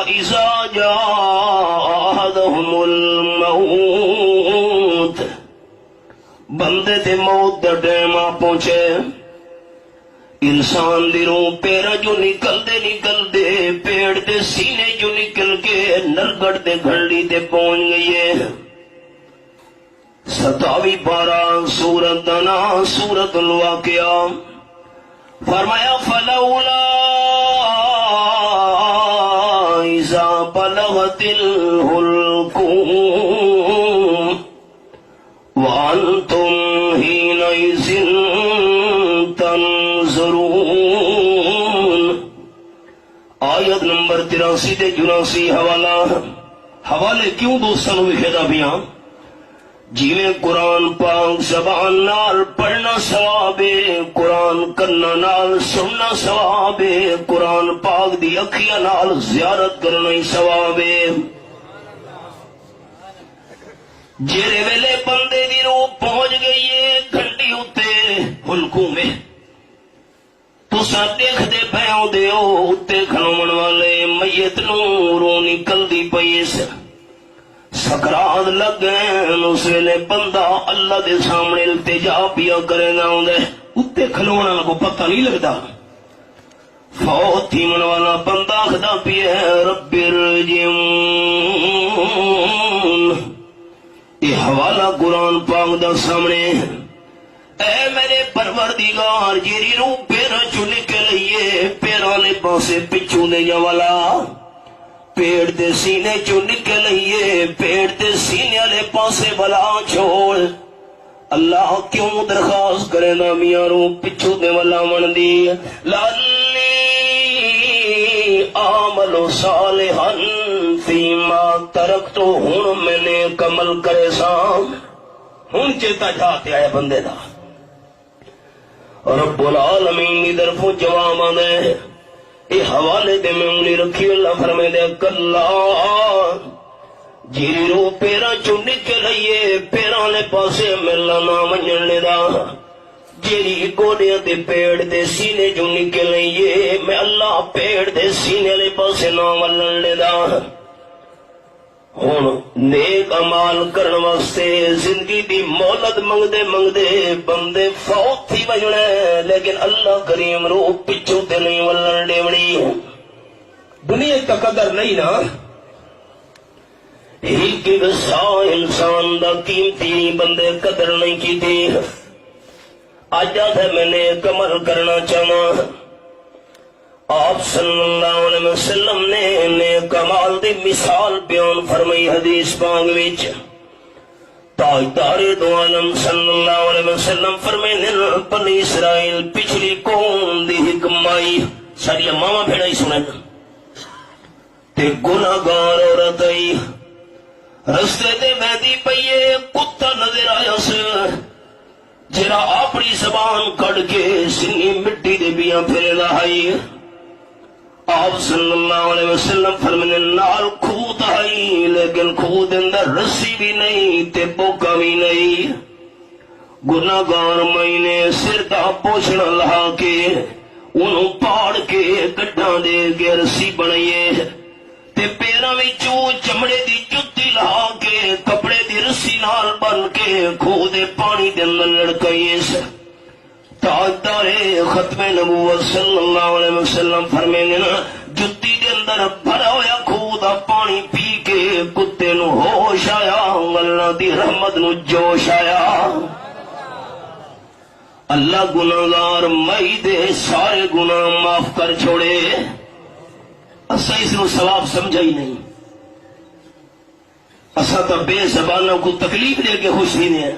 اذا جاءهم الموت بندے تے موت دا ٹائم آ پہنچے انسان دی روح پیرا جو نکل دے پیڑ دے سینے جو نکل کے نرگڑ دے گھڑی تے پہنچ گئی ہے 27 پارہ سورت دنا سورت الواقعہ فرمایا فلولا اذا بلغت الحلقوم وانتم حينئذ تنظرون آیت نمبر 83 تے 84 حوالے کیوں دوستاں نوں وکھدا پیاں جیویں قرآن پاک زبان نال پڑھنا ثواب ہے قرآن کنا نال سننا ثواب ہے قرآن پاک دی اکھیاں نال زیارت کرنا ہی ثواب ہے جیرے ویلے بندے دی روح پہنچ گئی ہے گھنٹی اتے حلقوں میں تساں دیکھدے پیاں دے ہو اتے کھلون والے میت نوں روح نکل دی پئی سکرات لگ گئے اس ویلے بندہ اللہ دے سامنے التجا پیا کرے نہ ہوں اتے کھلونا کو پتہ نہیں لگتا فوت تھیمن والا بندہ خدا پیا رب ارجعون یہ حوالہ قرآن پاک دا سامنے اے میرے پروردگار جیری روح پیرا چو نکلئیے پیرا نے پاسے پچھو دے جا والا پیڑ دے سینے چو نکلئیے پیڑ دے سینے والے پاسے بلا چھوڑ اللہ کیوں درخواست کرے نا میاں رو پچھو دے والا من دی لالی آملو صالحا فیما ترکتو ہون میں نے کمل کرے سام ہون چیتا جاتے آئے بندے دا رب العالمین کی طرفوں جواب آنے اے حوالے دے میں انہی رکھی اللہ فرمائے دے کلا جیری رو پیرا چو نکلئیے پیرا نے پاسے ملنا نہ منجنے دا جیری گوڑیاں دے پیڑ دے سینے جو نکلئیے میں اللہ پیڑ دے سینے لے پاسے نہ منجنے دا ہون نیک عمال کرن واسطے زندگی دی مولد منگدے بندے فوت تھی بجنے لیکن اللہ کریم روح پچھو تے نہیں ولن ڈیونی دنیا کا قدر نہیں نا ایک گسا انسان دا قیمتی بندے قدر نہیں کی تھی آجا تھا میں نے کمل کرنا چاہنا آپ صلی اللہ علیہ وسلم نے کمال دی مثال بیان فرمائی حدیث پاک وچ تاجدار دو عالم صلی اللہ علیہ وسلم فرمائے بنی اسرائیل پچھلی قوم دی حکمائی ساری ماما بھیڑا ہی سنیں تے گناہگار عورت آئی رستے دے ویدی پئیے کتا نظر آیا سے جرا اپنی زبان کڑ کے سنی مٹی دے بیاں پھرے لائی آپ صلی اللہ علیہ وسلم فرمانے نال خود آئی لیکن خود اندر رسی بھی نہیں تے بوکا بھی نہیں گناہگار مہینے سر دا پوچھنا لہا کے انہوں پاڑ کے گڈھاں دے کے رسی بنائیے تے پیراں وچوں چمڑے دی جُتی لہا کے کپڑے دی رسی نال بن کے کھو دے پانی دے اندر لڑکائیے تاجدار ختم نبوت صلی اللہ علیہ وسلم فرمائیں جتی دے اندر بھرا ہویا کھودا پانی پی کے کتے نو ہوش آیا اللہ دی رحمت نو جوش آیا اللہ گناہگار مئی دے سارے گناہ معاف کر چھوڑے اسا اس نو ثواب سمجھا ہی نہیں اسا تا بے زبانوں کو تکلیف دے کے خوش نہیں ہے